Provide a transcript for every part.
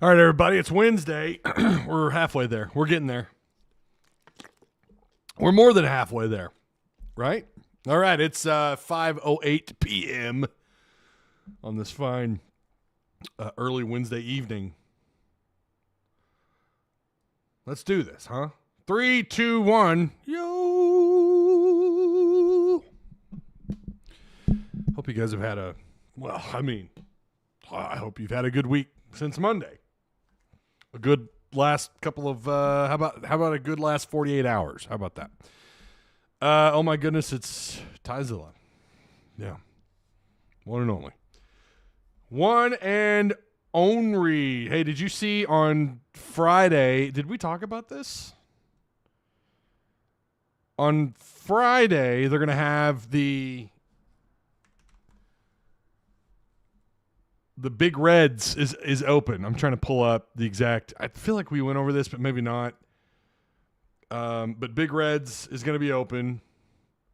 All right, everybody, it's Wednesday. We're halfway there. We're getting there. We're more than halfway there, right? All right, it's 5:08 p.m. on this fine early Wednesday evening. Let's do this, huh? 3, 2, 1. Yo! Hope you guys have had I hope you've had a good week since Monday. A good last couple of how about a good last 48 hours? How about that? Oh my goodness, it's Pizzaria. Yeah. One and only. One and only. Hey, did you see on Friday, did we talk about this? On Friday, they're going to have the Big Reds is open. I'm trying to pull up the exact. I feel like we went over this, but maybe not. But Big Reds is going to be open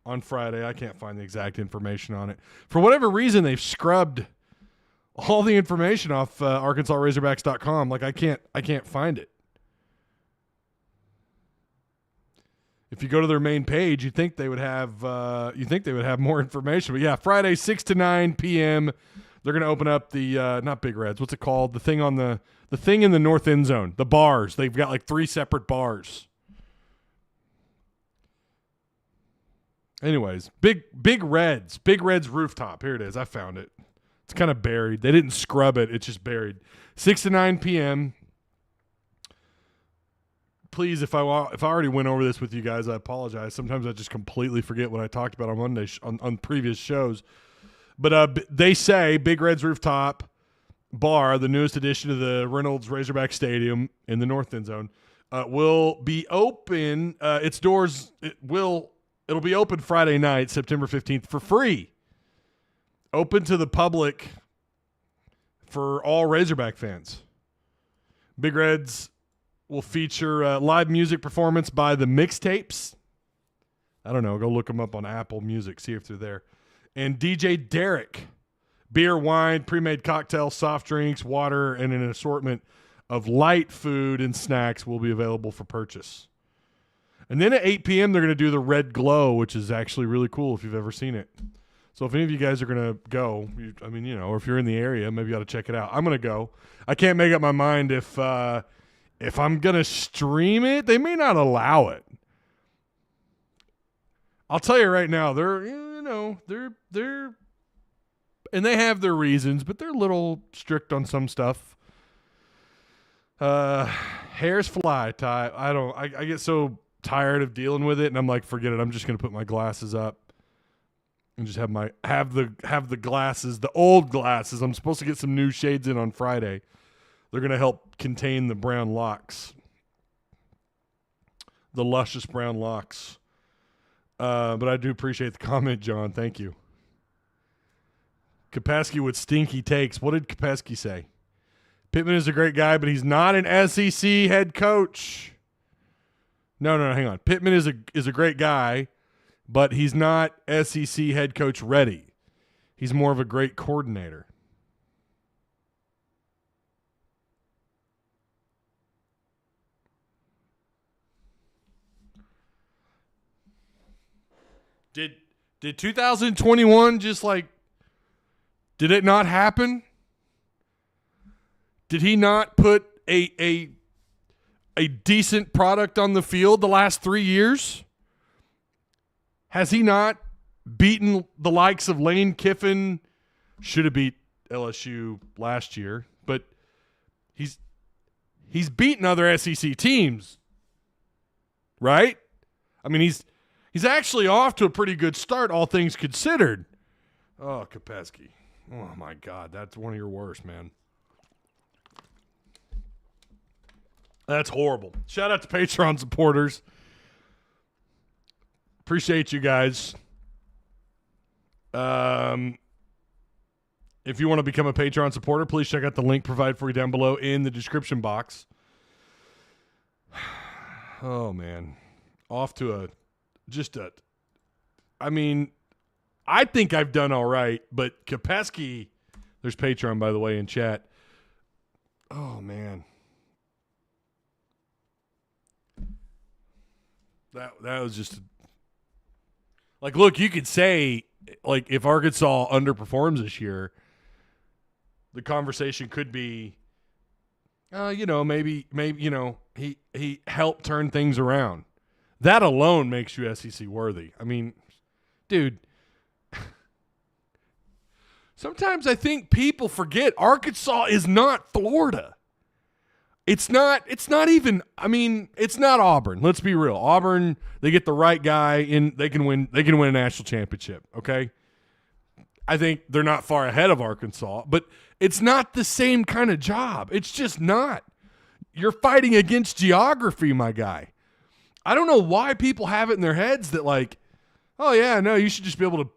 on Friday. I can't find the exact information on it. For whatever reason, they've scrubbed all the information off ArkansasRazorbacks.com. Like I can't find it. If you go to their main page, you'd think they would have more information. But yeah, Friday 6 to 9 p.m. They're going to open up the not Big Reds. What's it called? The thing the thing in the north end zone. The bars. They've got like 3 separate bars. Anyways, Big Reds rooftop. Here it is. I found it. It's kind of buried. They didn't scrub it. It's just buried. 6 to 9 p.m. Please, if I already went over this with you guys, I apologize. Sometimes I just completely forget what I talked about on Monday on previous shows. But they say Big Red's Rooftop Bar, the newest addition to the Reynolds Razorback Stadium in the north end zone, will be open. Its doors it'll be open Friday night, September 15th, for free. Open to the public for all Razorback fans. Big Reds will feature live music performance by the Mixtapes. I don't know. Go look them up on Apple Music. See if they're there. And DJ Derek. Beer, wine, pre-made cocktails, soft drinks, water, and an assortment of light food and snacks will be available for purchase. And then at 8 p.m., they're going to do the Red Glow, which is actually really cool if you've ever seen it. So if any of you guys are going to go, or if you're in the area, maybe you ought to check it out. I'm going to go. I can't make up my mind if I'm going to stream it. They may not allow it. I'll tell you right now, they're and they have their reasons, but they're a little strict on some stuff. Hairs fly, Ty. I get so tired of dealing with it, and I'm like, forget it. I'm just gonna put my glasses up and just have the glasses, the old glasses. I'm supposed to get some new shades in on Friday. They're gonna help contain the brown locks, the luscious brown locks. But I do appreciate the comment, John. Thank you. Kapasky with stinky takes. What did Kapasky say? Pittman is a great guy, but he's not an SEC head coach. No, hang on. Pittman is a great guy, but he's not SEC head coach ready. He's more of a great coordinator. Did 2021 just did it not happen? Did he not put a decent product on the field the last 3 years? Has he not beaten the likes of Lane Kiffin? Should have beat LSU last year, but he's beaten other SEC teams, right? I mean, he's actually off to a pretty good start, all things considered. Oh, Kapesky. Oh, my God. That's one of your worst, man. That's horrible. Shout out to Patreon supporters. Appreciate you guys. If you want to become a Patreon supporter, please check out the link provided for you down below in the description box. Oh, man. Off to I think I've done all right, but Kapesky, there's Patreon, by the way, in chat. Oh, man. That was just like, look, you could say, like, if Arkansas underperforms this year, the conversation could be, maybe, he helped turn things around. That alone makes you SEC worthy. I mean, dude, sometimes I think people forget Arkansas is not Florida. It's not even, I mean, it's not Auburn. Let's be real. Auburn, they get the right guy in, they can win a national championship, okay? I think they're not far ahead of Arkansas, but it's not the same kind of job. It's just not. You're fighting against geography, my guy. I don't know why people have it in their heads that, like, oh yeah, no, you should just be able to,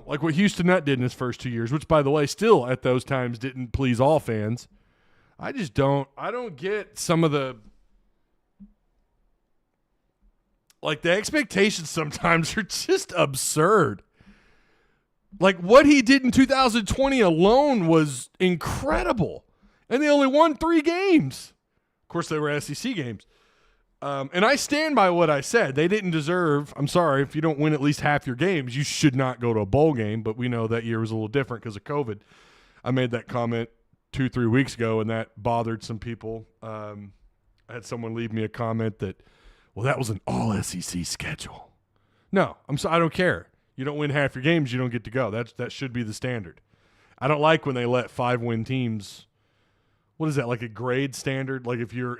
like what Houston Nutt did in his first 2 years, which, by the way, still at those times didn't please all fans. I don't get some of the, like, the expectations sometimes are just absurd. Like, what he did in 2020 alone was incredible. And they only won 3 games. Of course, they were SEC games. And I stand by what I said. They didn't deserve, I'm sorry, if you don't win at least half your games, you should not go to a bowl game. But we know that year was a little different because of COVID. I made that comment 2-3 weeks ago, and that bothered some people. I had someone leave me a comment that, well, that was an all-SEC schedule. No, I don't care. You don't win half your games, you don't get to go. That should be the standard. I don't like when they let 5-win teams. What is that, like a grade standard? Like if you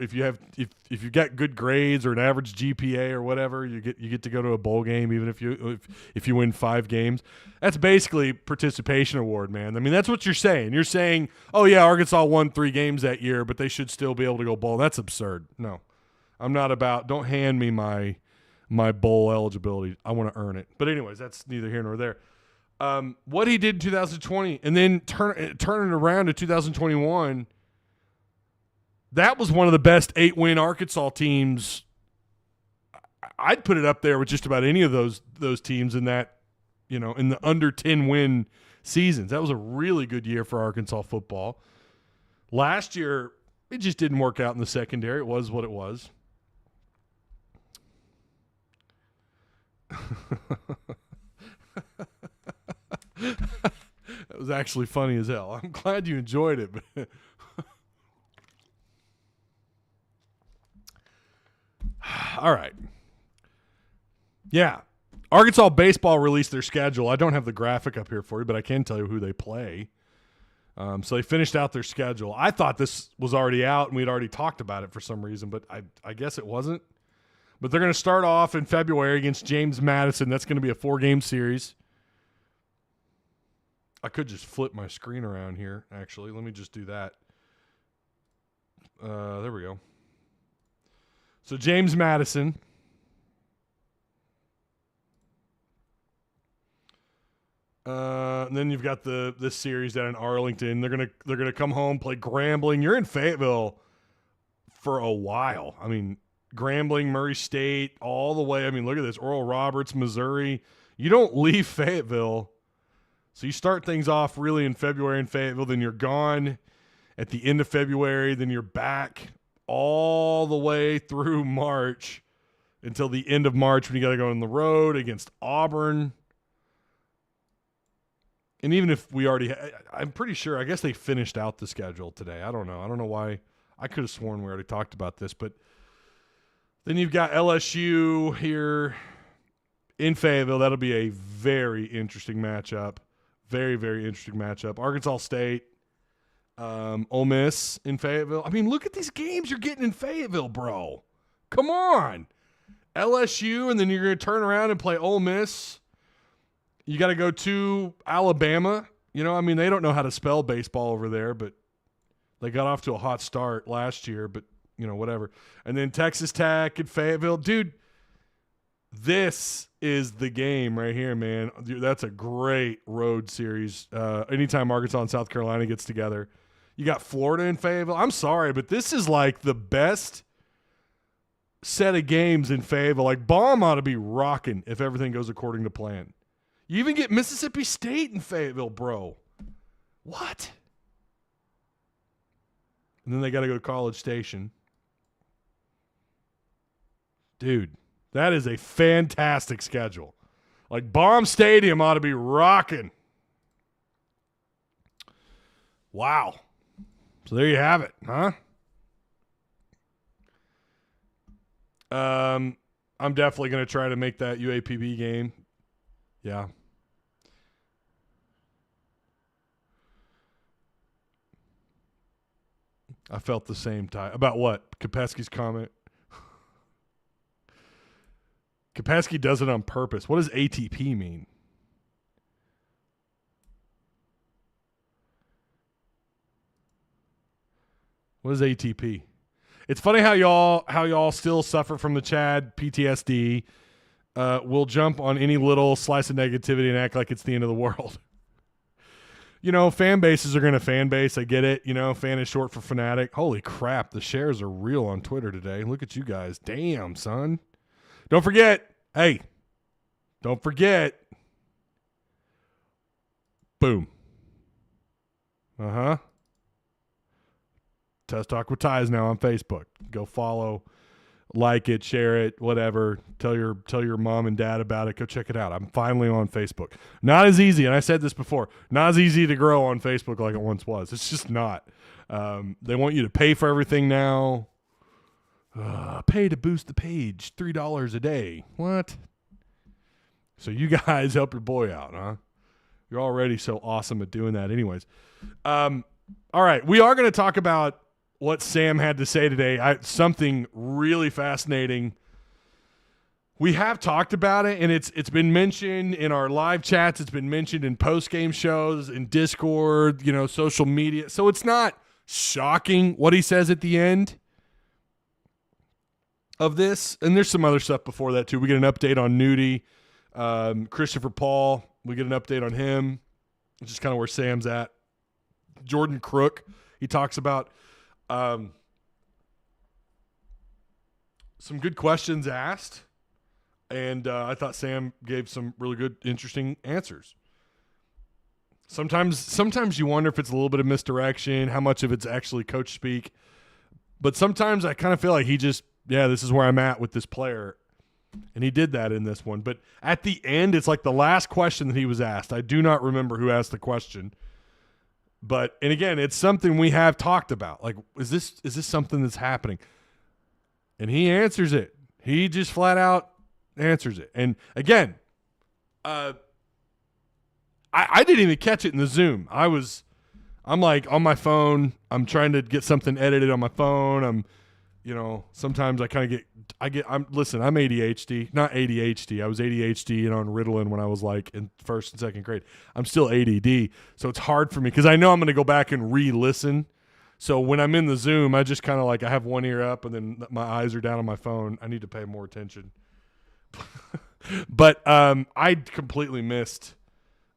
got good grades or an average GPA or whatever, you get to go to a bowl game even if you win 5 games. That's basically participation award, man. I mean, that's what you're saying. You're saying, oh yeah, Arkansas won 3 games that year, but they should still be able to go bowl. That's absurd. No, I'm not about. Don't hand me my bowl eligibility. I want to earn it. But anyways, that's neither here nor there. What he did in 2020 and then turn it around to 2021. That was one of the best 8-win Arkansas teams. I'd put it up there with just about any of those teams in that, in the under 10-win seasons. That was a really good year for Arkansas football. Last year, it just didn't work out in the secondary. It was what it was. That was actually funny as hell. I'm glad you enjoyed it, but all right. Yeah. Arkansas baseball released their schedule. I don't have the graphic up here for you, but I can tell you who they play. So they finished out their schedule. I thought this was already out, and we'd already talked about it for some reason, but I guess it wasn't. But they're going to start off in February against James Madison. That's going to be a 4-game series. I could just flip my screen around here, actually. Let me just do that. There we go. So James Madison. And then you've got this series down in Arlington. They're gonna come home, play Grambling. You're in Fayetteville for a while. I mean, Grambling, Murray State, all the way. I mean, look at this. Oral Roberts, Missouri. You don't leave Fayetteville. So you start things off really in February in Fayetteville. Then you're gone at the end of February. Then you're back all the way through March until the end of March when you got to go on the road against Auburn. And even if we already I'm pretty sure, I guess they finished out the schedule today. I don't know why. I could have sworn we already talked about this, but then you've got LSU here in Fayetteville. That'll be a very interesting matchup. Very, very interesting matchup. Arkansas State, Ole Miss in Fayetteville. I mean, look at these games you're getting in Fayetteville, bro. Come on. LSU, and then you're going to turn around and play Ole Miss. You got to go to Alabama. I mean, they don't know how to spell baseball over there, but they got off to a hot start last year, but, whatever. And then Texas Tech and Fayetteville. Dude, this is the game right here, man. Dude, that's a great road series. Anytime Arkansas and South Carolina gets together. You got Florida and Fayetteville. I'm sorry, but this is like the best set of games in Fayetteville. Like, Baum ought to be rocking if everything goes according to plan. You even get Mississippi State in Fayetteville, bro. What? and then they got to go to College Station. Dude, that is a fantastic schedule. Like, Baum Stadium ought to be rocking. Wow. So there you have it, huh? I'm definitely going to try to make that UAPB game. Yeah. I felt the same time. About what? Kopesky's comment? Kopesky does it on purpose. What does ATP mean? What is ATP? It's funny how y'all still suffer from the Chad PTSD. We'll jump on any little slice of negativity and act like it's the end of the world. You know, fan bases are going to fan base. I get it. You know, fan is short for fanatic. Holy crap, the shares are real on Twitter today. Look at you guys. Damn, son. Don't forget. Hey, don't forget. Boom. Uh-huh. Test Talk with Ty is now on Facebook. Go follow, like it, share it, whatever. Tell your mom and dad about it. Go check it out. I'm finally on Facebook. Not as easy, and I said this before, not as easy to grow on Facebook like it once was. It's just not. They want you to pay for everything now. Pay to boost the page, $3 a day. What? So you guys help your boy out, huh? You're already so awesome at doing that anyways. All right, we are going to talk about what Sam had to say today. Something really fascinating. We have talked about it, and it's been mentioned in our live chats. It's been mentioned in post-game shows, in Discord, you know, social media. So it's not shocking what he says at the end of this. And there's some other stuff before that, too. We get an update on Nudie, Christopher Paul. We get an update on him, which is kind of where Sam's at. Jordan Crook, he talks about some good questions asked, and I thought Sam gave some really good, interesting answers. Sometimes you wonder if it's a little bit of misdirection, how much of it's actually coach speak, but sometimes I kind of feel like he just, this is where I'm at with this player, and he did that in this one. But at the end, it's like the last question that he was asked. I do not remember who asked the question. But, and again, it's something we have talked about. Like, is this something that's happening? And he answers it. He just flat out answers it. And again, I didn't even catch it in the Zoom. I'm like on my phone. I'm trying to get something edited on my phone. Sometimes I kind of I'm ADHD, not ADHD. I was ADHD and on Ritalin when I was like in first and second grade. I'm still ADD. So it's hard for me because I know I'm going to go back and re-listen. So when I'm in the Zoom, I just kind of like, I have one ear up and then my eyes are down on my phone. I need to pay more attention. But I completely missed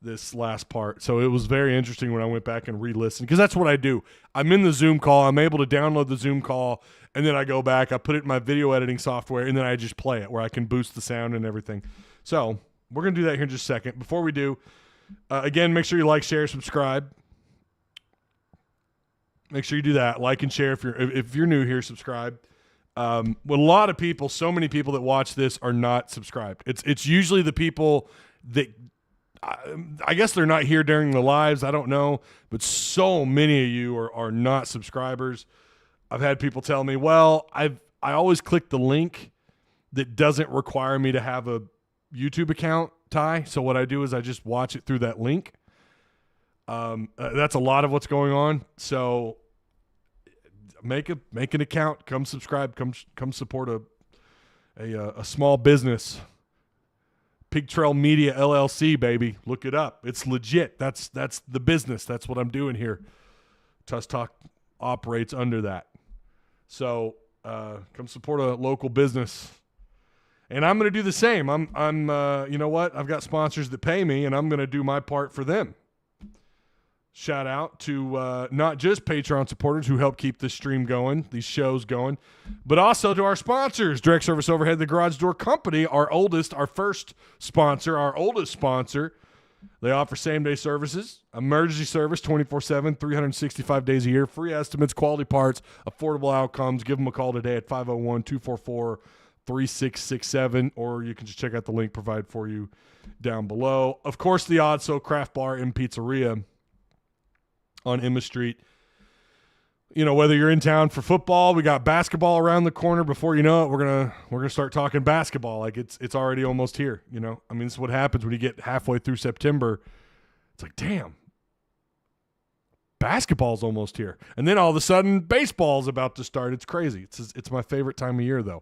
this last part. So it was very interesting when I went back and re-listened because that's what I do. I'm in the Zoom call. I'm able to download the Zoom call, and then I go back. I put it in my video editing software, and then I just play it where I can boost the sound and everything. So we're going to do that here in just a second. Before we do, again, make sure you like, share, subscribe. Make sure you do that. Like and share if you're new here, subscribe. With a lot of people, so many people that watch this are not subscribed. It's usually the people that I guess they're not here during the lives. I don't know. But so many of you are not subscribers. I've had people tell me, well, I always click the link that doesn't require me to have a YouTube account, Ty. So what I do is I just watch it through that link. That's a lot of what's going on. So make an account. Come subscribe. Come support a small business. Pig Trail Media LLC, baby. Look it up. It's legit. That's the business. That's what I'm doing here. Tuss Talk operates under that. So come support a local business. And I'm going to do the same. I'm you know what? I've got sponsors that pay me, and I'm going to do my part for them. Shout out to not just Patreon supporters who help keep this stream going, these shows going, but also to our sponsors, Direct Service Overhead, the Garage Door Company, our oldest sponsor, They offer same-day services, emergency service 24/7, 365 days a year, free estimates, quality parts, affordable outcomes. Give them a call today at 501-244-3667, or you can just check out the link provided for you down below. Of course, the Odd So Craft Bar and Pizzaria on Emma Street. You know, whether you're in town for football, we got basketball around the corner. Before you know it, we're gonna start talking basketball. Like it's already almost here. You know, I mean, this is what happens when you get halfway through September. It's like, damn, basketball's almost here, and then all of a sudden, baseball's about to start. It's crazy. It's my favorite time of year, though.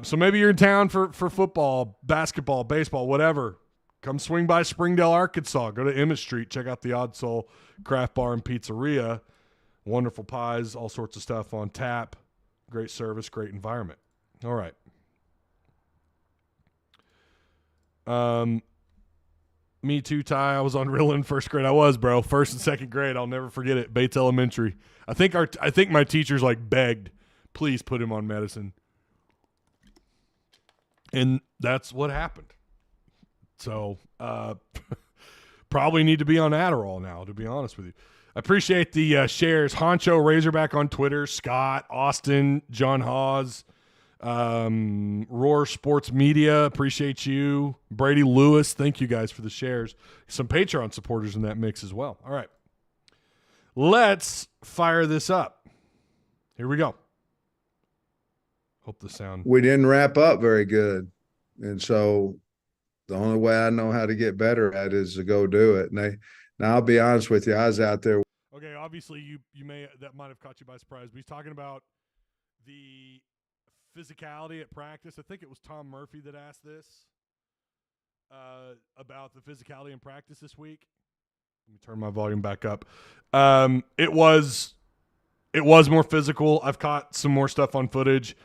So maybe you're in town for football, basketball, baseball, whatever. Come swing by Springdale, Arkansas. Go to Emmett Street. Check out the Odd Soul Craft Bar and Pizzaria. Wonderful pies, all sorts of stuff on tap. Great service, great environment. All right. Me too, Ty. I was on Rill in first grade. I was, bro. First and second grade. I'll never forget it. Bates Elementary. I think my teachers like begged, please put him on medicine. And that's what happened. So probably need to be on Adderall now, to be honest with you. I appreciate the shares. Honcho Razorback on Twitter, Scott, Austin, John Hawes, Roar Sports Media, appreciate you. Brady Lewis, thank you guys for the shares. Some Patreon supporters in that mix as well. All right. Let's fire this up. Here we go. Hope the sound. We didn't wrap up very good. And so the only way I know how to get better at it is to go do it. And now I'll be honest with you, I was out there. Okay, obviously you may that might have caught you by surprise, but he's talking about the physicality at practice. I think it was Tom Murphy that asked this about the physicality in practice this week. Let me turn my volume back up. It was more physical. I've caught some more stuff on footage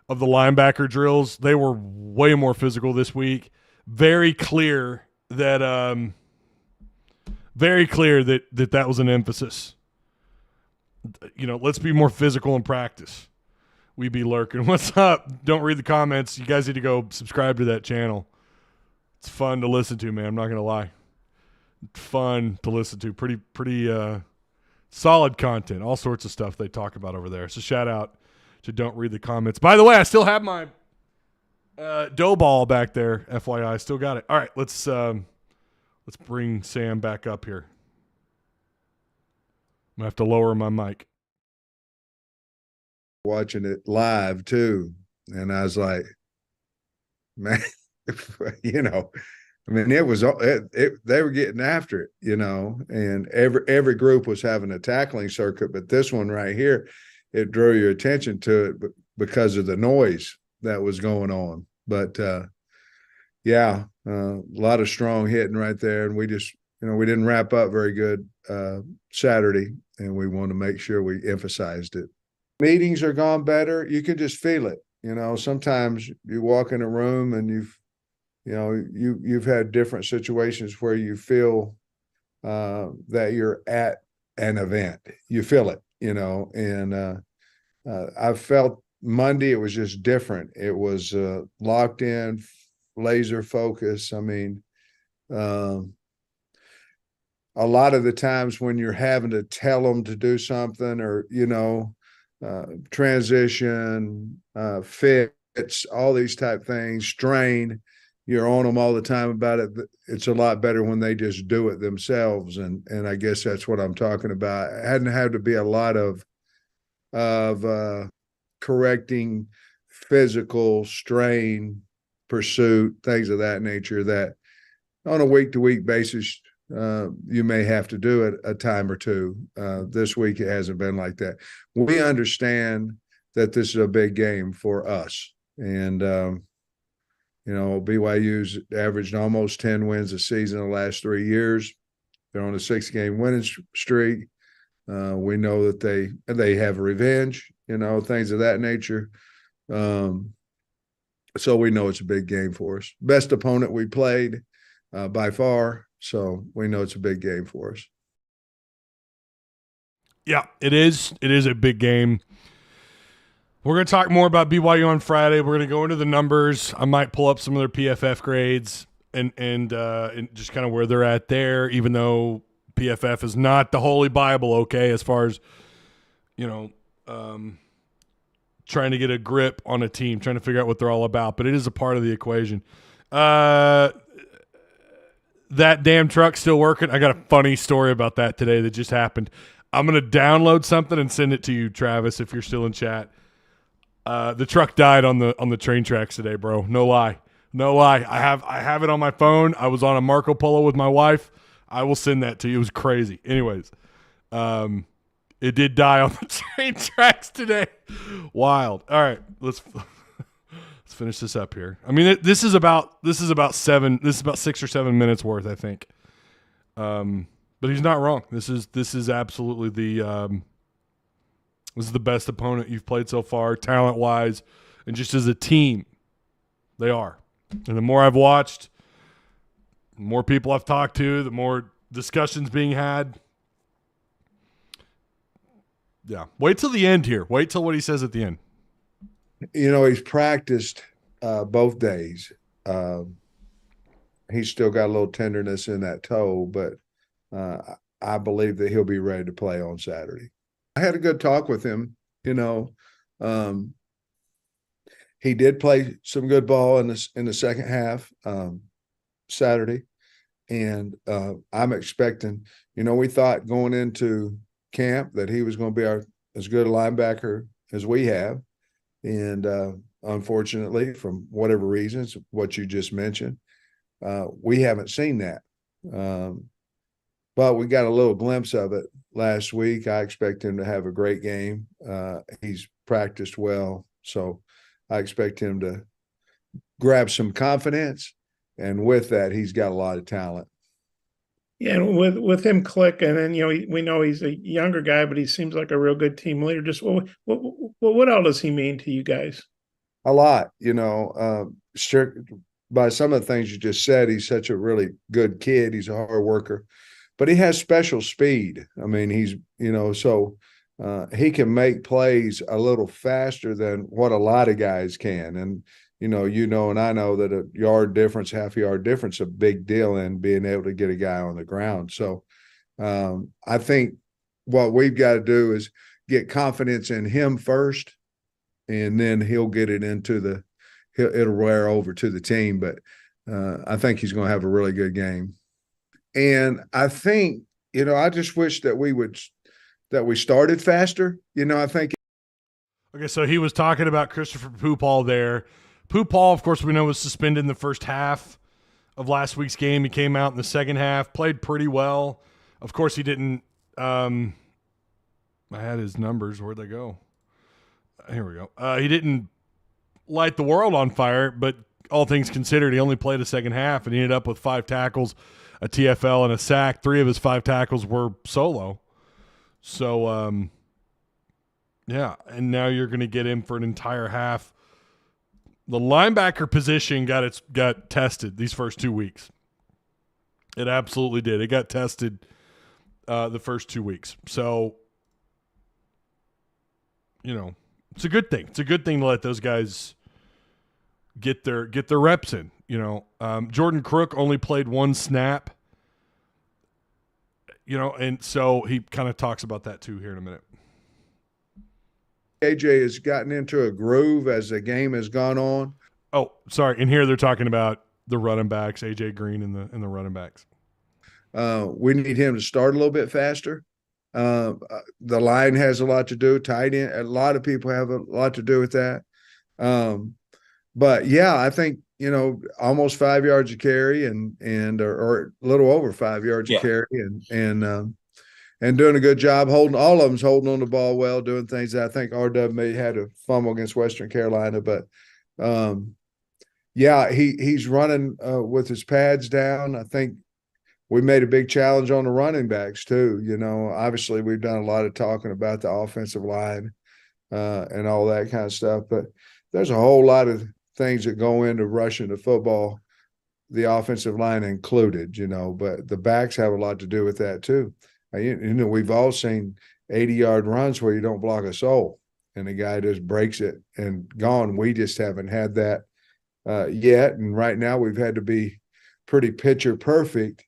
of the linebacker drills. They were way more physical this week. Very clear that that was an emphasis. You know, let's be more physical in practice. We be lurking. What's up? Don't read the comments. You guys need to go subscribe to that channel. It's fun to listen to, man. I'm not going to lie. Fun to listen to. Pretty solid content. All sorts of stuff they talk about over there. So shout out to Don't Read the Comments. By the way, I still have my dough ball back there. FYI, still got it. All right, let's bring Sam back up here. I'm going to have to lower my mic. Watching it live, too. And I was like, man, you know, I mean, they were getting after it, you know, and every group was having a tackling circuit. But this one right here, it drew your attention to it because of the noise that was going on. But, yeah, a lot of strong hitting right there. And we just, you know, we didn't wrap up very good Saturday, and we want to make sure we emphasized it. Meetings are gone better. You can just feel it. You know, sometimes you walk in a room and you've had different situations where you feel that you're at an event. You feel it, you know, and I felt Monday it was just different. It was locked in, laser focus. I mean, a lot of the times when you're having to tell them to do something or, you know, transition, fits, all these type things, strain, you're on them all the time about it. It's a lot better when they just do it themselves. And I guess that's what I'm talking about. It hadn't had to be a lot of correcting physical strain, pursuit, things of that nature that on a week-to-week basis, you may have to do it a time or two. This week, it hasn't been like that. We understand that this is a big game for us. And, you know, BYU's averaged almost 10 wins a season in the last 3 years. They're on a 6-game winning streak. We know that they have revenge, you know, things of that nature. So we know it's a big game for us. Best opponent we played by far. So we know it's a big game for us. Yeah, it is. It is a big game. We're going to talk more about BYU on Friday. We're going to go into the numbers. I might pull up some of their PFF grades. and just kind of where they're at there, even though PFF is not the holy Bible, okay, as far as, trying to get a grip on a team, trying to figure out what they're all about, but it is a part of the equation. That damn truck's still working. I got a funny story about that today that just happened. I'm going to download something and send it to you, Travis, if you're still in chat. The truck died on the train tracks today, bro. No lie. I have it on my phone. I was on a Marco Polo with my wife. I will send that to you. It was crazy. Anyways, it did die on the train tracks today. Wild. All right, let's finish this up here. I mean, this is about 6 or 7 minutes worth, I think. But he's not wrong. This is absolutely this is the best opponent you've played so far, talent wise, and just as a team, they are. And the more I've watched, the more people I've talked to, the more discussions being had. Yeah. Wait till the end here. Wait till what he says at the end. He's practiced both days. He's still got a little tenderness in that toe, but I believe that he'll be ready to play on Saturday. I had a good talk with him. He did play some good ball in the second half Saturday, and I'm expecting. We thought going into camp that he was going to be as good a linebacker as we have, and unfortunately, from whatever reasons, what you just mentioned, we haven't seen that. But we got a little glimpse of it last week. I expect him to have a great game. He's practiced well, so I expect him to grab some confidence, and with that, he's got a lot of talent. Yeah, and with him clicking, and we know he's a younger guy, but he seems like a real good team leader. Just what all does he mean to you guys? A lot, sure. By some of the things you just said, he's such a really good kid. He's a hard worker, but he has special speed. I mean, he's so he can make plays a little faster than what a lot of guys can, and. And I know that a yard difference, half yard difference, a big deal in being able to get a guy on the ground. So I think what we've got to do is get confidence in him first, and then he'll get it it'll wear over to the team. But I think he's going to have a really good game. And I think, I just wish that we started faster. I think. Okay, so he was talking about Christopher Pupal there. Pupal, of course, we know was suspended in the first half of last week's game. He came out in the second half, played pretty well. Of course, he didn't I had his numbers. Where'd they go? Here we go. He didn't light the world on fire, but all things considered, he only played a second half, and he ended up with 5 tackles, a TFL, and a sack. 3 of his 5 tackles were solo. So, yeah, and now you're going to get him for an entire half. The linebacker position got tested these first 2 weeks. It absolutely did. It got tested the first 2 weeks. So, it's a good thing. It's a good thing to let those guys get their reps in. Jordan Crook only played 1 snap. And so he kind of talks about that too here in a minute. AJ has gotten into a groove as the game has gone on. Oh, sorry. In here they're talking about the running backs, AJ Green and the running backs. We need him to start a little bit faster. The line has a lot to do. Tight end, a lot of people have a lot to do with that. But yeah, I think almost 5 yards a carry and or a little over 5 yards a carry and doing a good job holding. All of them's holding on the ball well, doing things that I think RW may had a fumble against Western Carolina, but he's running with his pads down. I think we made a big challenge on the running backs too. Obviously we've done a lot of talking about the offensive line and all that kind of stuff, but there's a whole lot of things that go into rushing the football, the offensive line included, but the backs have a lot to do with that too. We've all seen 80-yard runs where you don't block a soul and the guy just breaks it and gone. We just haven't had that yet. And right now we've had to be pretty picture perfect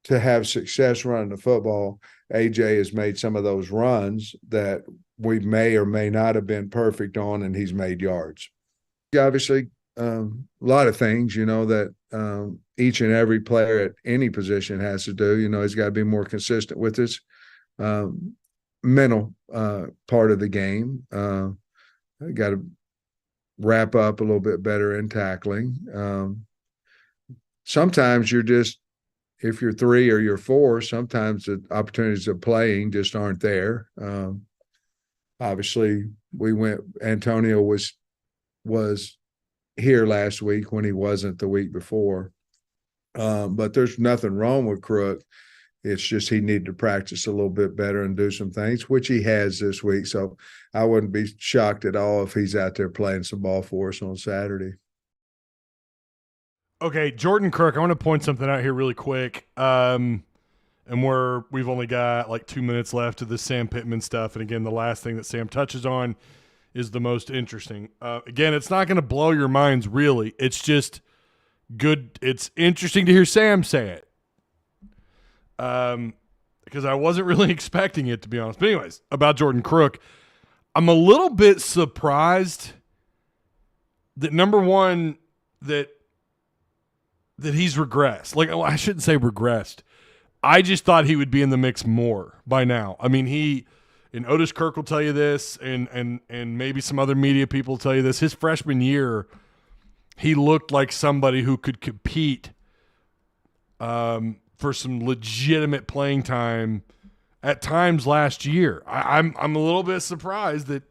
to have success running the football. AJ has made some of those runs that we may or may not have been perfect on, and he's made yards. Obviously, a lot of things, that each and every player at any position has to do. He's got to be more consistent with his mental part of the game. Got to wrap up a little bit better in tackling. Sometimes if you're 3 or you're 4, sometimes the opportunities of playing just aren't there. Obviously, Antonio was here last week when he wasn't the week before. But there's nothing wrong with Crook. It's just he needed to practice a little bit better and do some things, which he has this week. So I wouldn't be shocked at all if he's out there playing some ball for us on Saturday. Okay, Jordan Crook, I want to point something out here really quick. And we've only got like 2 minutes left of the Sam Pittman stuff. And again, the last thing that Sam touches on is the most interesting. Again, it's not going to blow your minds, really. It's just good. It's interesting to hear Sam say it. Because I wasn't really expecting it, to be honest. But anyways, about Jordan Crook, I'm a little bit surprised that, number one, that he's regressed. Like, I shouldn't say regressed. I just thought he would be in the mix more by now. I mean, and Otis Kirk will tell you this, and maybe some other media people will tell you this. His freshman year, he looked like somebody who could compete for some legitimate playing time at times last year. I'm a little bit surprised that,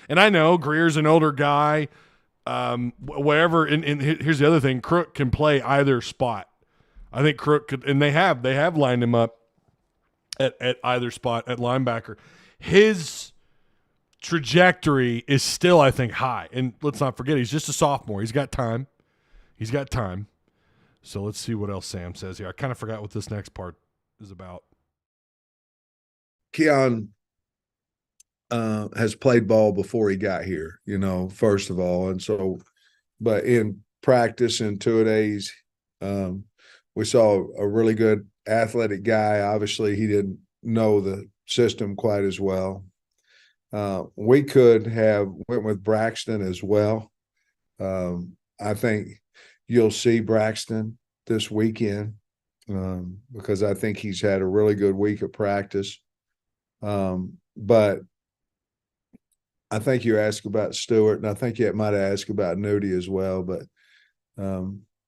and I know Greer's an older guy, wherever. And here's the other thing: Crook can play either spot. I think Crook could, and they have lined him up at either spot at linebacker. His trajectory is still, I think, high. And let's not forget, he's just a sophomore. He's got time. So let's see what else Sam says here. I kind of forgot what this next part is about. Keon has played ball before he got here, first of all. And so, but in practice in two-a-days, we saw a really good athletic guy. Obviously, he didn't know the system quite as well. We could have went with Braxton as well. I think you'll see Braxton this weekend because I think he's had a really good week of practice. But I think you asked about Stewart, and I think you might have asked about Nudie as well. But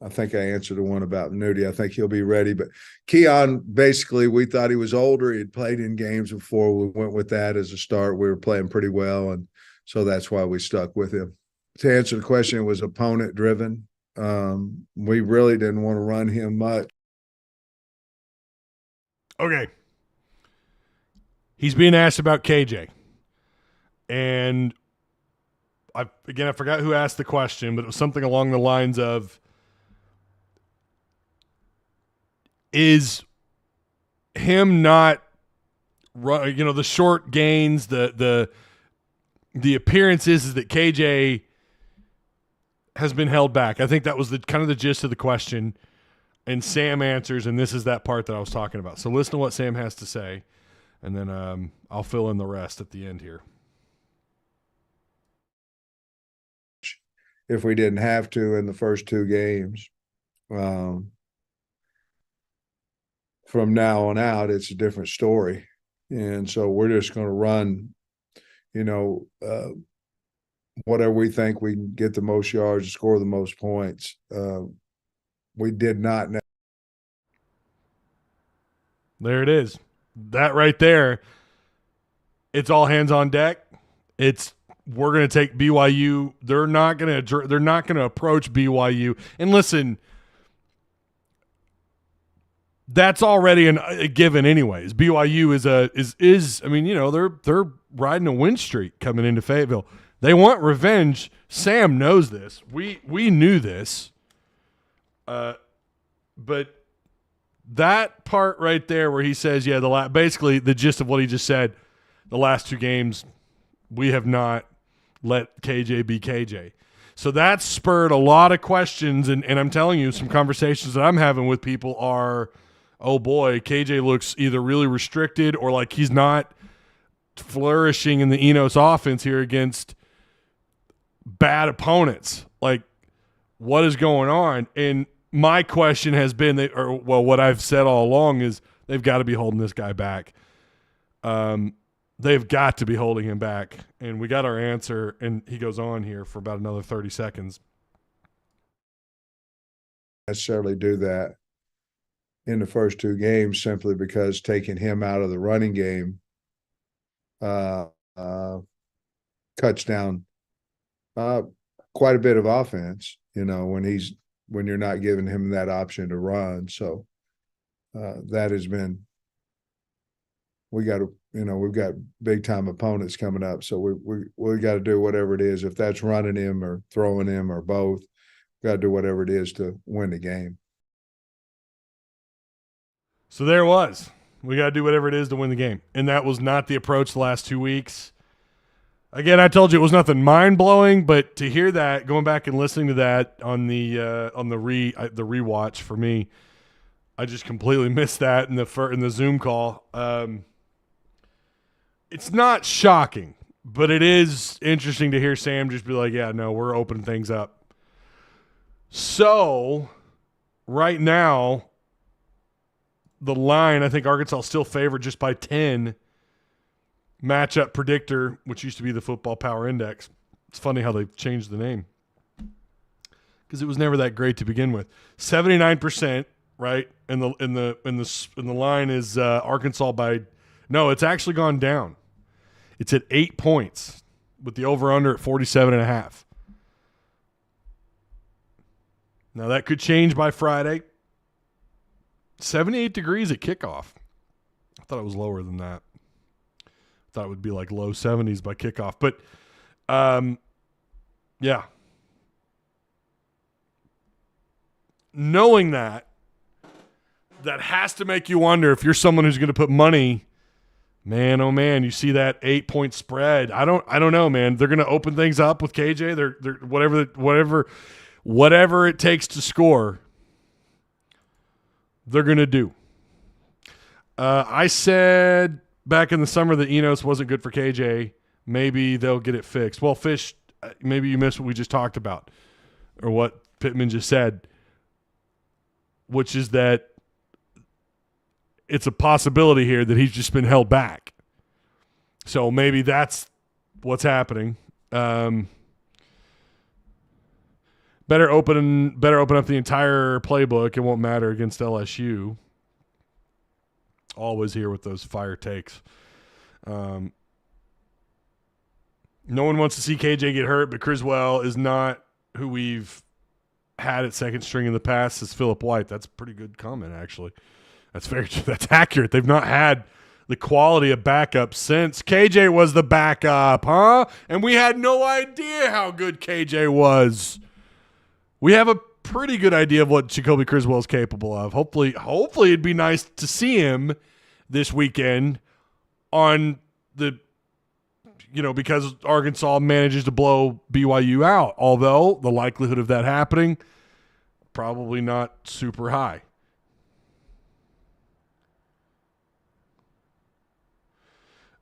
I think I answered the one about Nudie. I think he'll be ready. But Keon, basically, we thought he was older. He had played in games before. We went with that as a start. We were playing pretty well, and so that's why we stuck with him. To answer the question, it was opponent-driven. We really didn't want to run him much. Okay. He's being asked about KJ. And I forgot who asked the question, but it was something along the lines of, is him not run, the short gains, the appearance is that KJ has been held back. I think that was the kind of the gist of the question. And Sam answers, and this is that part that I was talking about. So listen to what Sam has to say, and then I'll fill in the rest at the end here. If we didn't have to in the first 2 games. From now on out, it's a different story. And so we're just going to run, whatever we think we can get the most yards and score the most points. We did not know. There it is. That right there. It's all hands on deck. We're going to take BYU. They're not going to approach BYU. And listen, that's already a given anyways. BYU is I mean, they're riding a win streak coming into Fayetteville. They want revenge. Sam knows this. We knew this. But that part right there where he says, basically the gist of what he just said, the last 2 games, we have not let KJ be KJ. So that spurred a lot of questions, and I'm telling you, some conversations that I'm having with people are, oh boy, KJ looks either really restricted or like he's not flourishing in the Enos offense here against bad opponents. Like, what is going on? And my question has been, what I've said all along is they've got to be holding this guy back. They've got to be holding him back. And we got our answer, and he goes on here for about another 30 seconds. Necessarily do that in the first two games simply because taking him out of the running game cuts down quite a bit of offense, when you're not giving him that option to run. So that has been, we've got big time opponents coming up. So we got to do whatever it is. If that's running him or throwing him or both, got to do whatever it is to win the game. So there it was. We got to do whatever it is to win the game. And that was not the approach the last 2 weeks. Again, I told you it was nothing mind-blowing, but to hear that, going back and listening to that on the rewatch for me, I just completely missed that in the Zoom call. It's not shocking, but it is interesting to hear Sam just be like, yeah, no, we're opening things up. So right now, the line, I think Arkansas is still favored just by 10. Matchup predictor, which used to be the Football Power Index. It's funny how they've changed the name because it was never that great to begin with. 79%, right? And the line is Arkansas by no, it's actually gone down. It's at 8 points with the over/under at 47.5. Now that could change by Friday. 78 degrees at kickoff. I thought it was lower than that. I thought it would be like low 70s by kickoff. But, yeah. Knowing that has to make you wonder if you're someone who's going to put money, man, oh man, you see that 8-point spread. I don't know, man. They're going to open things up with KJ. They're whatever it takes to score, they're going to do. I said back in the summer that Enos wasn't good for KJ. Maybe they'll get it fixed. Well, Fish, maybe you missed what we just talked about or what Pittman just said, which is that it's a possibility here that he's just been held back. So maybe that's what's happening. Better open up the entire playbook. It won't matter against LSU. Always here with those fire takes. No one wants to see KJ get hurt, but Criswell is not who we've had at second string in the past, says Philip White. That's a pretty good comment, actually. That's accurate. They've not had the quality of backup since KJ was the backup, huh? And we had no idea how good KJ was. We have a pretty good idea of what Jacoby Criswell is capable of. Hopefully it'd be nice to see him this weekend on the, because Arkansas manages to blow BYU out. Although the likelihood of that happening, probably not super high.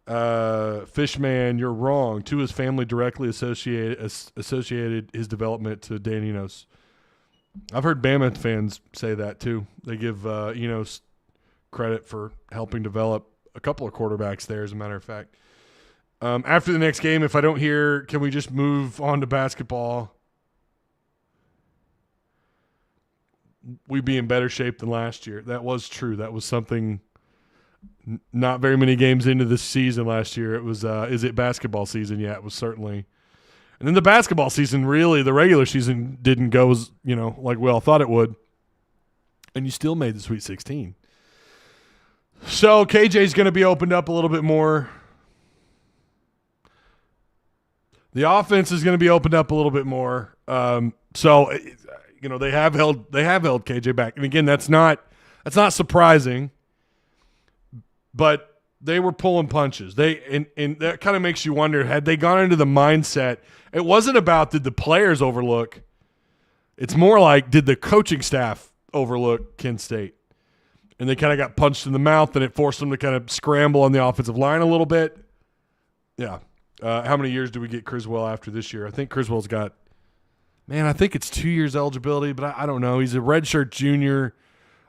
Fishman, you're wrong. Tua's family directly associated his development to Dan Enos. I've heard Bama fans say that too. They give Enos credit for helping develop a couple of quarterbacks there, as a matter of fact. After the next game, if I don't hear, can we just move on to basketball? We'd be in better shape than last year. That was true. That was something. Not very many games into this season last year. It was, is it basketball season? Yeah, it was certainly. And then the basketball season, really, the regular season didn't go as, like we all thought it would. And you still made the Sweet 16. So KJ's going to be opened up a little bit more. The offense is going to be opened up a little bit more. So, they have held KJ back. And again, that's not surprising. But they were pulling punches. And that kind of makes you wonder, had they gone into the mindset, it wasn't about did the players overlook. It's more like did the coaching staff overlook Kent State? And they kind of got punched in the mouth, and it forced them to kind of scramble on the offensive line a little bit. Yeah. How many years do we get Criswell after this year? I think Criswell's got, I think it's 2 years eligibility, but I don't know. He's a redshirt junior.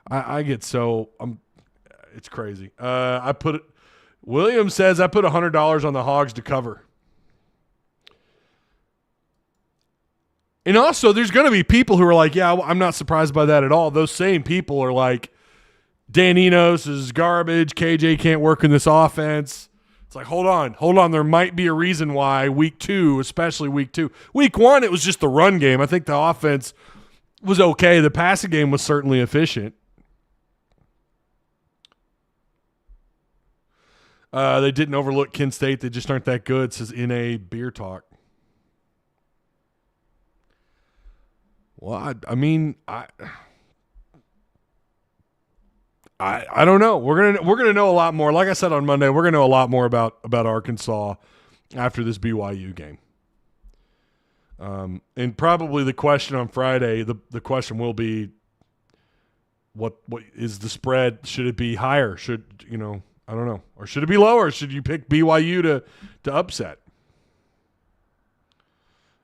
I get so it's crazy. William says I put $100 on the Hogs to cover. And also, there's going to be people who are like, yeah, I'm not surprised by that at all. Those same people are like, Dan Enos is garbage. KJ can't work in this offense. It's like, hold on. There might be a reason why week 2, especially week 2. Week 1, it was just the run game. I think the offense was okay. The passing game was certainly efficient. They didn't overlook Kent State. They just aren't that good, says NA Beer Talk. Well, I don't know. We're gonna know a lot more. Like I said on Monday, we're gonna know a lot more about Arkansas after this BYU game. And probably the question on Friday, the question will be, what is the spread? Should it be higher? I don't know. Or should it be lower? Should you pick BYU to upset?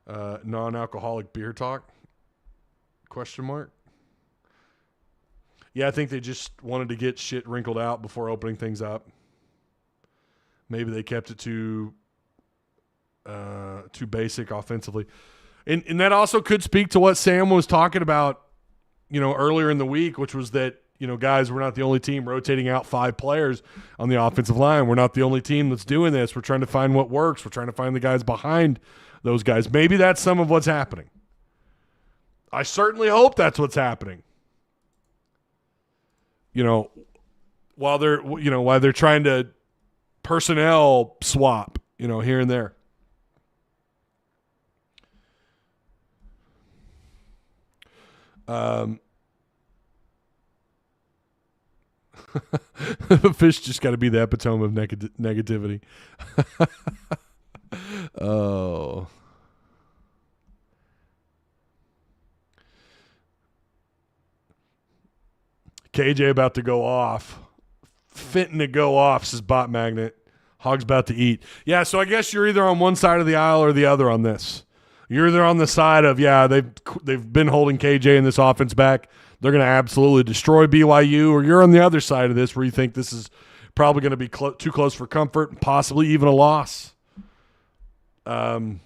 Non-alcoholic beer talk? Question mark. Yeah, I think they just wanted to get shit wrinkled out before opening things up. Maybe they kept it too basic offensively. And that also could speak to what Sam was talking about, earlier in the week, which was that, guys, we're not the only team rotating out 5 players on the offensive line. We're not the only team that's doing this. We're trying to find what works. We're trying to find the guys behind those guys. Maybe that's some of what's happening. I certainly hope that's what's happening. While they're trying to personnel swap, here and there. The fish just got to be the epitome of negativity. Oh. KJ about to go off. Fitting to go off, says Bot Magnet. Hog's about to eat. Yeah, so I guess you're either on one side of the aisle or the other on this. You're either on the side of, they've been holding KJ in this offense back. They're going to absolutely destroy BYU, or you're on the other side of this where you think this is probably going to be too close for comfort, possibly even a loss. Ty,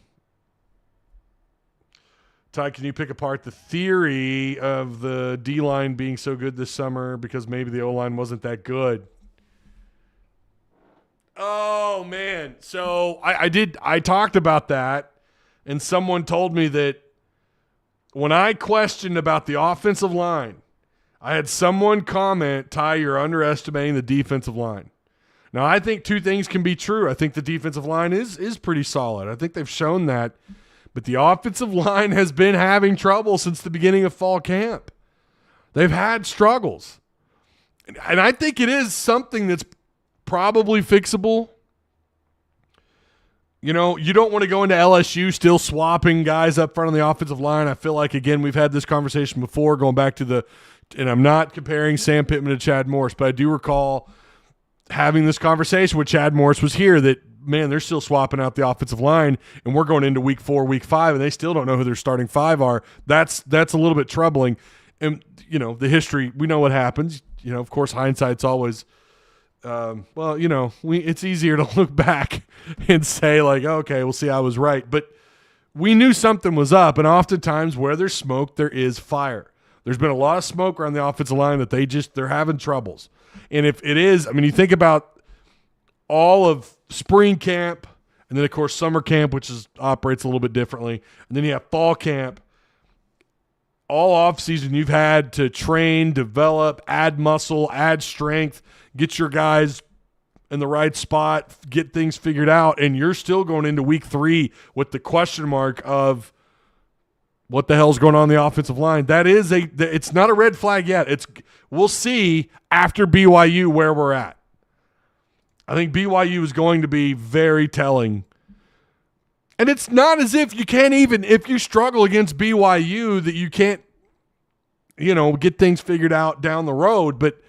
can you pick apart the theory of the D-line being so good this summer because maybe the O-line wasn't that good? Oh, man. So I talked about that, and someone told me that when I questioned about the offensive line, I had someone comment, Ty, you're underestimating the defensive line. Now, I think two things can be true. I think the defensive line is pretty solid. I think they've shown that. But the offensive line has been having trouble since the beginning of fall camp. They've had struggles. And I think it is something that's probably fixable. You don't want to go into LSU still swapping guys up front on the offensive line. I feel like, again, we've had this conversation before going back to and I'm not comparing Sam Pittman to Chad Morris, but I do recall having this conversation with Chad Morris was here that, man, they're still swapping out the offensive line, and we're going into week 4, week 5, and they still don't know who their starting 5 are. That's a little bit troubling. And, the history, we know what happens. Of course, hindsight's always it's easier to look back and say, like, okay, we'll see I was right. But we knew something was up, and oftentimes where there's smoke, there is fire. There's been a lot of smoke around the offensive line that they're having troubles. And if it is, you think about all of spring camp, and then, of course, summer camp, which operates a little bit differently. And then you have fall camp. All offseason, you've had to train, develop, add muscle, add strength, get your guys in the right spot, get things figured out, and you're still going into week 3 with the question mark of what the hell's going on the offensive line. It's not a red flag yet. We'll see after BYU where we're at. I think BYU is going to be very telling. And it's not as if you can't even, if you struggle against BYU, that you can't, get things figured out down the road. But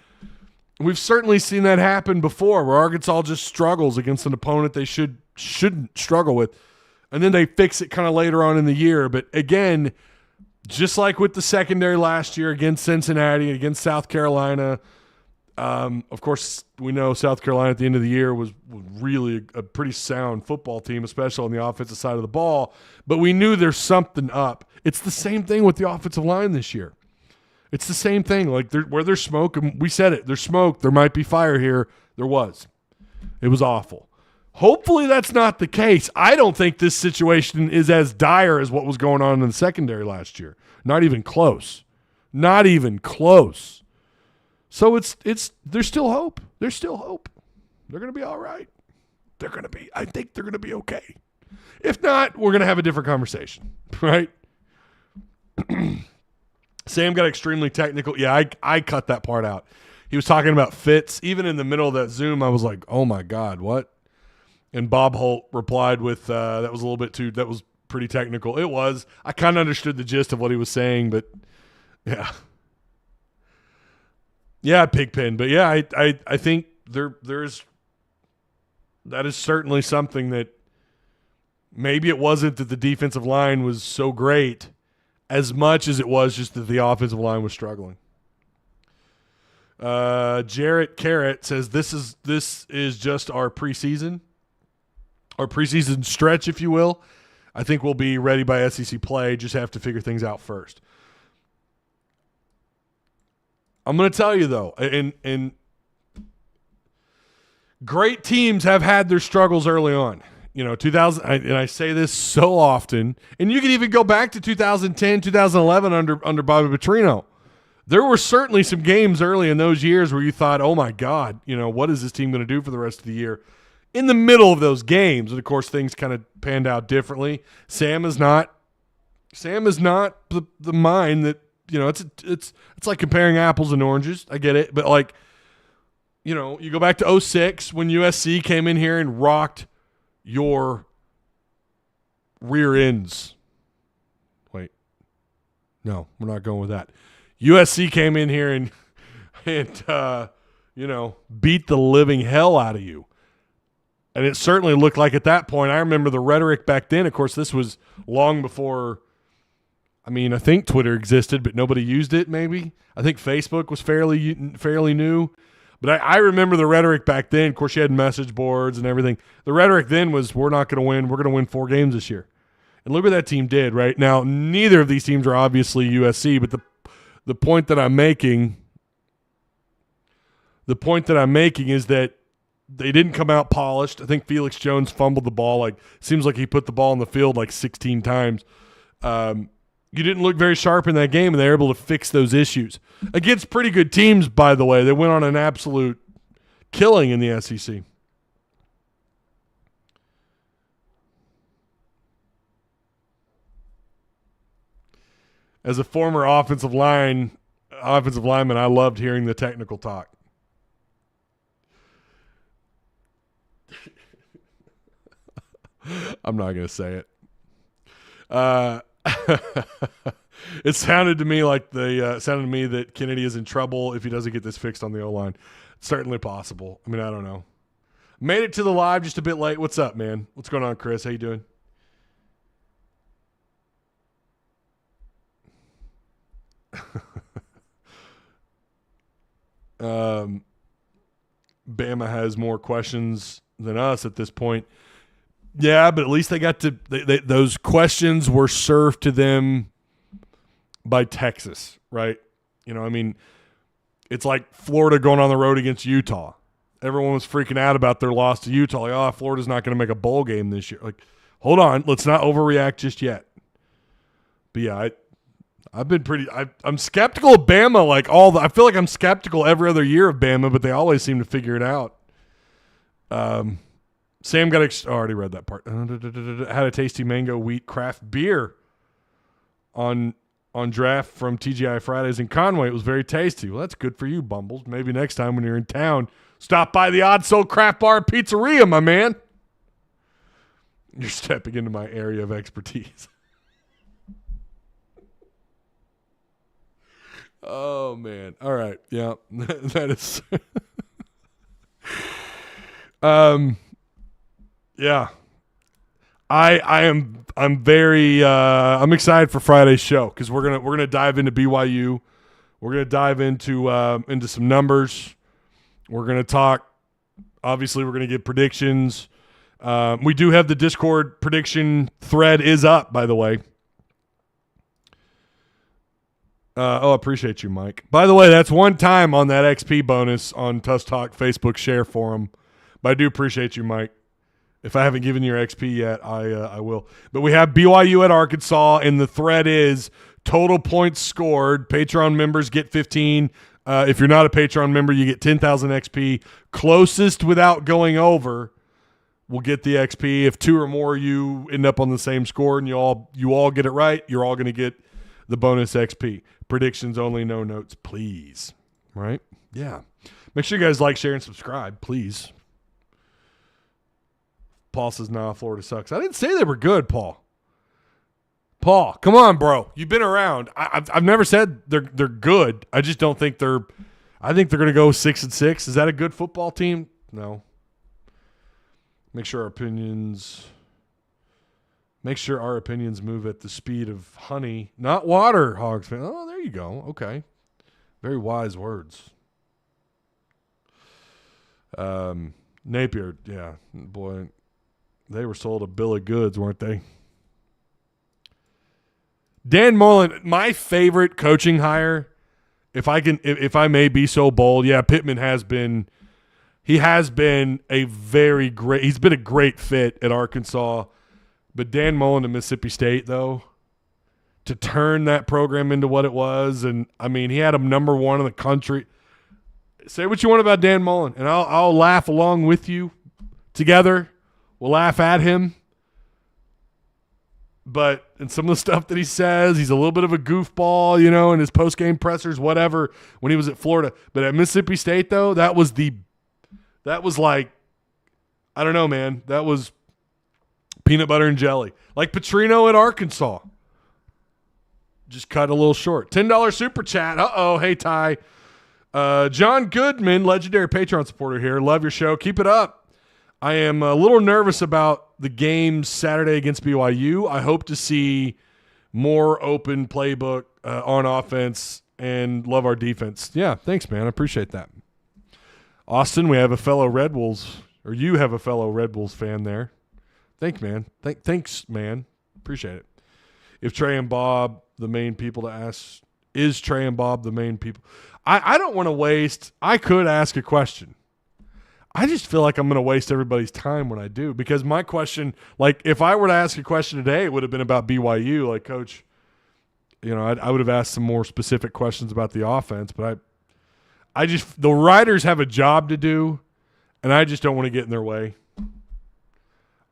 we've certainly seen that happen before, where Arkansas just struggles against an opponent they shouldn't struggle with. And then they fix it kind of later on in the year. But again, just like with the secondary last year against Cincinnati, against South Carolina, of course, we know South Carolina at the end of the year was really a pretty sound football team, especially on the offensive side of the ball. But we knew there's something up. It's the same thing with the offensive line this year. It's the same thing. Like where there's smoke, and we said it, there's smoke, there might be fire here. There was. It was awful. Hopefully that's not the case. I don't think this situation is as dire as what was going on in the secondary last year. Not even close. Not even close. So there's still hope. There's still hope. They're going to be all right. I think they're going to be okay. If not, we're going to have a different conversation, right? Sam got extremely technical. Yeah, I cut that part out. He was talking about fits. Even in the middle of that Zoom, I was like, oh my God, what? And Bob Holt replied with, that was pretty technical. It was. I kind of understood the gist of what he was saying, but yeah. Yeah, Pigpen. But yeah, I think that is certainly something that maybe it wasn't that the defensive line was so great as much as it was just that the offensive line was struggling. Jarrett Carrot says this is just our preseason stretch, if you will. I think we'll be ready by SEC play. Just have to figure things out first. I'm going to tell you, though, and great teams have had their struggles early on. 2000, and I say this so often, and you can even go back to 2010, 2011 under Bobby Petrino. There were certainly some games early in those years where you thought, oh, my God, what is this team going to do for the rest of the year? In the middle of those games, and of course things kind of panned out differently. Sam is not the mind that, it's like comparing apples and oranges. I get it, but you go back to 2006 when USC came in here and rocked your rear ends. Wait. No, we're not going with that. USC came in here and beat the living hell out of you. And it certainly looked like at that point, I remember the rhetoric back then. Of course, this was long before, I think Twitter existed, but nobody used it maybe. I think Facebook was fairly new. But I remember the rhetoric back then. Of course, you had message boards and everything. The rhetoric then was, we're not going to win. We're going to win 4 games this year. And look what that team did, right? Now, neither of these teams are obviously USC, but the point that I'm making is that they didn't come out polished. I think Felix Jones fumbled the ball. Seems like he put the ball in the field 16 times. You didn't look very sharp in that game, and they were able to fix those issues. Against pretty good teams, by the way. They went on an absolute killing in the SEC. As a former offensive lineman, I loved hearing the technical talk. I'm not going to say it. It sounded to me that Kennedy is in trouble if he doesn't get this fixed on the O-line. Certainly possible. I don't know. Made it to the live just a bit late. What's up, man? What's going on, Chris? How you doing? Bama has more questions than us at this point. Yeah, but at least they got to those questions were served to them by Texas, right? It's like Florida going on the road against Utah. Everyone was freaking out about their loss to Utah. Florida's not going to make a bowl game this year. Hold on, let's not overreact just yet. But yeah, I'm skeptical of Bama. I feel like I'm skeptical every other year of Bama, but they always seem to figure it out. Sam got already read that part. Had a tasty mango wheat craft beer on draft from TGI Fridays in Conway. It was very tasty. Well, that's good for you, Bumbles. Maybe next time when you're in town, Stop by the Odd Soul Craft Bar Pizzaria, my man. You're stepping into my area of expertise. Oh, man. All right. Yeah, that is. Yeah. I'm very I'm excited for Friday's show because we're gonna dive into BYU. We're gonna dive into some numbers. We're gonna talk. Obviously, we're gonna get predictions. We do have the Discord prediction thread is up, by the way. I appreciate you, Mike. By the way, that's one time on that XP bonus on Tuss Talk Facebook share forum. But I do appreciate you, Mike. If I haven't given you your XP yet, I will. But we have BYU at Arkansas, and the thread is total points scored. Patreon members get 15. If you're not a Patreon member, you get 10,000 XP. Closest without going over will get the XP. If two or more you end up on the same score and you all get it right, you're all going to get the bonus XP. Predictions only, no notes, please. Right? Yeah. Make sure you guys like, share, and subscribe, please. Paul says, nah, Florida sucks. I didn't say they were good, Paul. Paul, come on, bro. You've been around. I've never said they're good. I just don't think they're – I think they're going to go 6-6. Is that a good football team? No. Make sure our opinions move at the speed of honey, not water, Hogs fan. Oh, there you go. Okay. Very wise words. Napier, yeah, boy. They were sold a bill of goods, weren't they? Dan Mullen, my favorite coaching hire, if I may be so bold, yeah, Pittman has been a very great, he's been a great fit at Arkansas. But Dan Mullen to Mississippi State, though, to turn that program into what it was, and I mean, he had him number one in the country. Say what you want about Dan Mullen, and I'll laugh along with you together. We'll laugh at him. But in some of the stuff that he says, he's a little bit of a goofball, in his post-game pressers, whatever, when he was at Florida. But at Mississippi State, though, that was like, I don't know, man. That was peanut butter and jelly. Like Petrino at Arkansas. Just cut a little short. $10 super chat. Uh-oh. Hey, Ty. John Goodman, legendary Patreon supporter here. Love your show. Keep it up. I am a little nervous about the game Saturday against BYU. I hope to see more open playbook on offense and love our defense. Yeah, thanks, man. I appreciate that. Austin, we have a fellow Red Wolves, or you have a fellow Red Wolves fan there. Thanks, man. Thanks, man. Appreciate it. If Trey and Bob, the main people to ask, is Trey and Bob the main people? I don't want to waste – I could ask a question. I just feel like I'm going to waste everybody's time when I do because my question, like if I were to ask a question today, it would have been about BYU. Like, Coach, I would have asked some more specific questions about the offense, but the writers have a job to do, and I just don't want to get in their way.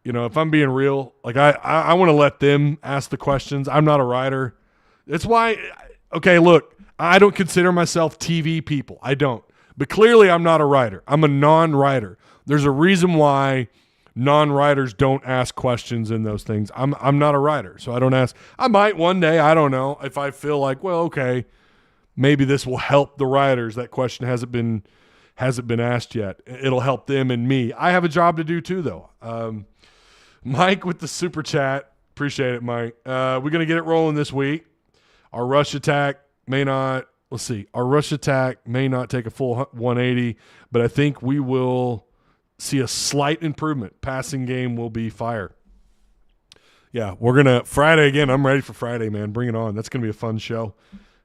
If I'm being real, like I want to let them ask the questions. I'm not a writer. That's why, okay, look, I don't consider myself TV people. I don't. But clearly I'm not a writer. I'm a non-writer. There's a reason why non-writers don't ask questions in those things. I'm not a writer, so I don't ask. I might one day, I don't know, if I feel like, well, okay, maybe this will help the writers. That question hasn't been asked yet. It'll help them and me. I have a job to do too, though. Mike with the super chat. Appreciate it, Mike. We're going to get it rolling this week. Our rush attack may not – let's see. Our rush attack may not take a full 180, but I think we will see a slight improvement. Passing game will be fire. Yeah, we're going to – Friday again. I'm ready for Friday, man. Bring it on. That's going to be a fun show.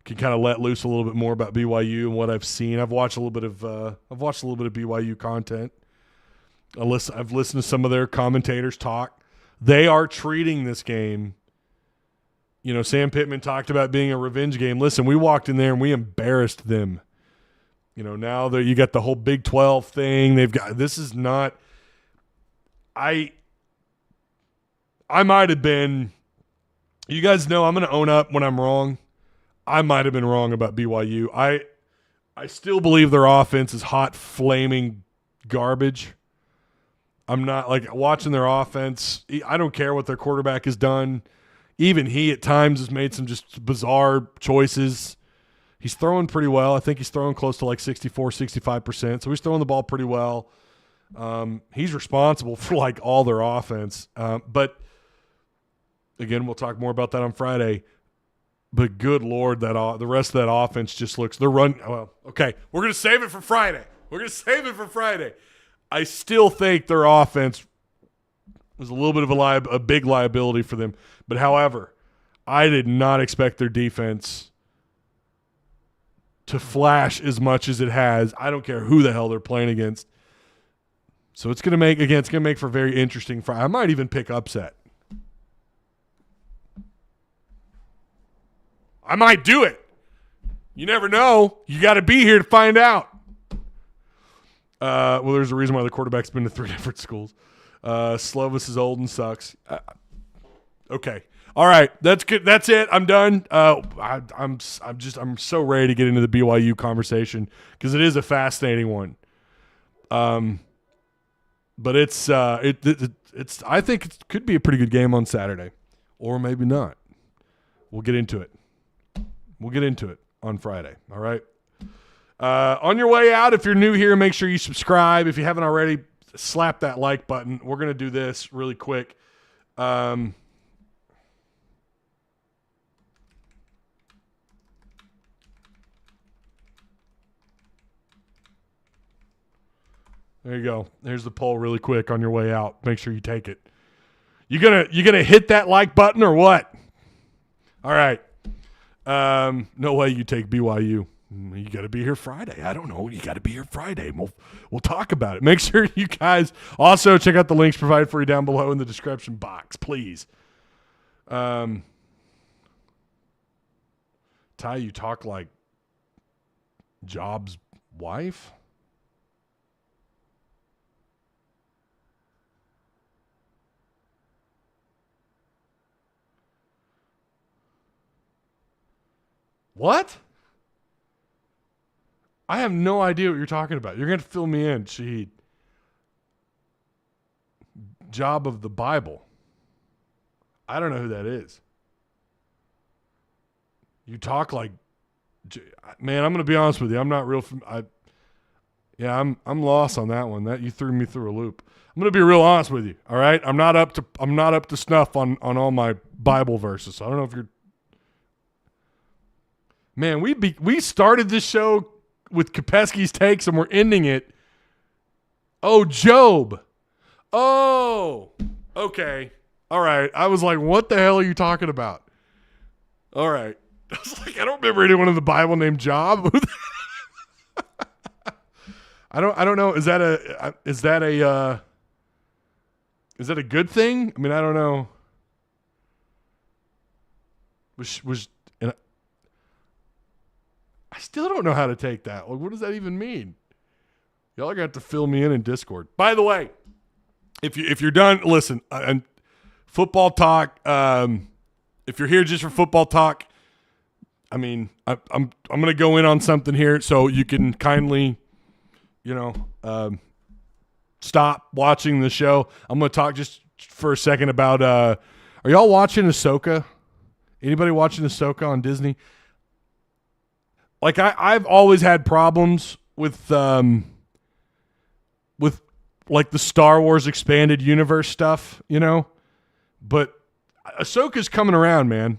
Can kind of let loose a little bit more about BYU and what I've seen. I've watched a little bit of BYU content. I've listened to some of their commentators talk. They are treating this game. Sam Pittman talked about being a revenge game. Listen, we walked in there and we embarrassed them. Now that you got the whole Big 12 thing, this is not. I might have been. You guys know I'm going to own up when I'm wrong. I might have been wrong about BYU. I still believe their offense is hot, flaming garbage. I'm not like watching their offense. I don't care what their quarterback has done. Even he at times has made some just bizarre choices. He's throwing pretty well. I think he's throwing close to like 64, 65%. So he's throwing the ball pretty well. He's responsible for like all their offense. But again, we'll talk more about that on Friday. But good Lord, the rest of that offense just looks – they're running – well, okay, we're going to save it for Friday. I still think their offense was a little bit of a big liability for them. But, however, I did not expect their defense to flash as much as it has. I don't care who the hell they're playing against. So it's going to make for very interesting Friday. I might even pick upset. I might do it. You never know. You got to be here to find out. Well, there's a reason why the quarterback's been to 3 different schools. Slovis is old and sucks. Okay. All right. That's good. That's it. I'm done. I'm so ready to get into the BYU conversation because it is a fascinating one. But it's I think it could be a pretty good game on Saturday, or maybe not. We'll get into it. On Friday. All right. On your way out, if you're new here, make sure you subscribe. If you haven't already, slap that like button. We're going to do this really quick. There you go. There's the poll really quick on your way out. Make sure you take it. You gonna hit that like button or what? All right. No way you take BYU. You got to be here Friday. I don't know. You got to be here Friday. We'll talk about it. Make sure you guys also check out the links provided for you down below in the description box, please. Ty, you talk like Jobs' wife? What? I have no idea what you're talking about. You're going to fill me in, Shaheed. Job of the Bible. I don't know who that is. You talk like, man, I'm going to be honest with you. I'm not real. I'm lost on that one. That you threw me through a loop. I'm going to be real honest with you. All right. I'm not up to snuff on all my Bible verses. So I don't know if you're. Man, we started this show with Kopesky's takes and we're ending it. Oh, Job. Oh, okay. All right. I was like, what the hell are you talking about? All right. I was like, I don't remember anyone in the Bible named Job. I don't know. Is that a good thing? I mean, I don't know. I still don't know how to take that. Like, what does that even mean? Y'all are going to have to fill me in Discord. By the way, if you're done, listen, and football talk, if you're here just for football talk, I mean, I'm going to go in on something here so you can kindly, stop watching the show. I'm going to talk just for a second about, are y'all watching Ahsoka? Anybody watching Ahsoka on Disney? Like I've always had problems with like the Star Wars expanded universe stuff, but Ahsoka's coming around, man.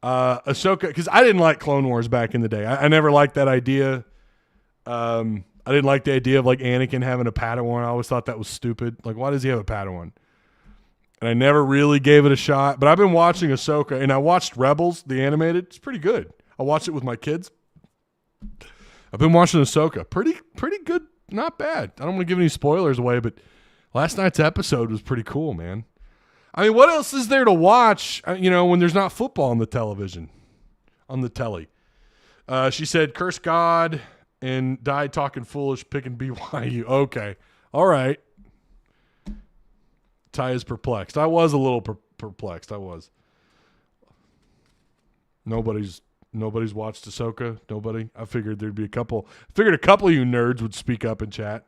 Ahsoka, because I didn't like Clone Wars back in the day. I never liked that idea. I didn't like the idea of like Anakin having a Padawan. I always thought that was stupid. Like, why does he have a Padawan? And I never really gave it a shot. But I've been watching Ahsoka, and I watched Rebels, the animated. It's pretty good. I watched it with my kids. I've been watching Ahsoka. Pretty good. Not bad. I don't want to give any spoilers away, but last night's episode was pretty cool, man. I mean, what else is there to watch, when there's not football on the television, on the telly? She said, curse God and died talking foolish, picking BYU. Okay. All right. Ty is perplexed. I was a little perplexed. I was. Nobody's watched Ahsoka. Nobody. I figured there'd be a couple. I figured a couple of you nerds would speak up in chat.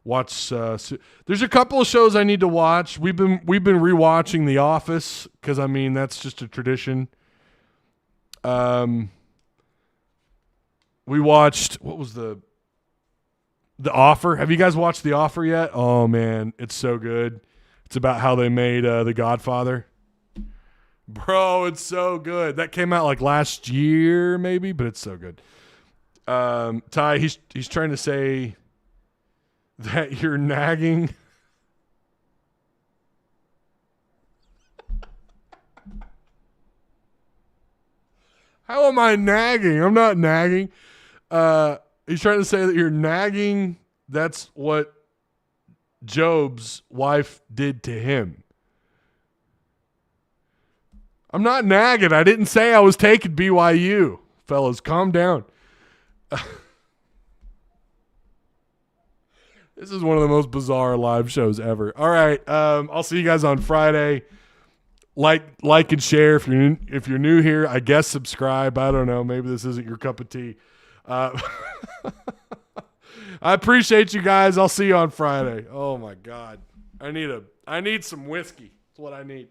watch. There's a couple of shows I need to watch. We've been rewatching The Office because I mean that's just a tradition. We watched what was the Offer. Have you guys watched The Offer yet? Oh man, it's so good. It's about how they made The Godfather. Bro, it's so good. That came out like last year, maybe, but it's so good. Ty, he's trying to say that you're nagging. How am I nagging? I'm not nagging. He's trying to say that you're nagging. That's what Job's wife did to him. I'm not nagging. I didn't say I was taking BYU. Fellas, calm down. This is one of the most bizarre live shows ever. All right, I'll see you guys on Friday. Like and share if you're new here. I guess subscribe. I don't know. Maybe this isn't your cup of tea. I appreciate you guys. I'll see you on Friday. Oh my God, I need some whiskey. That's what I need.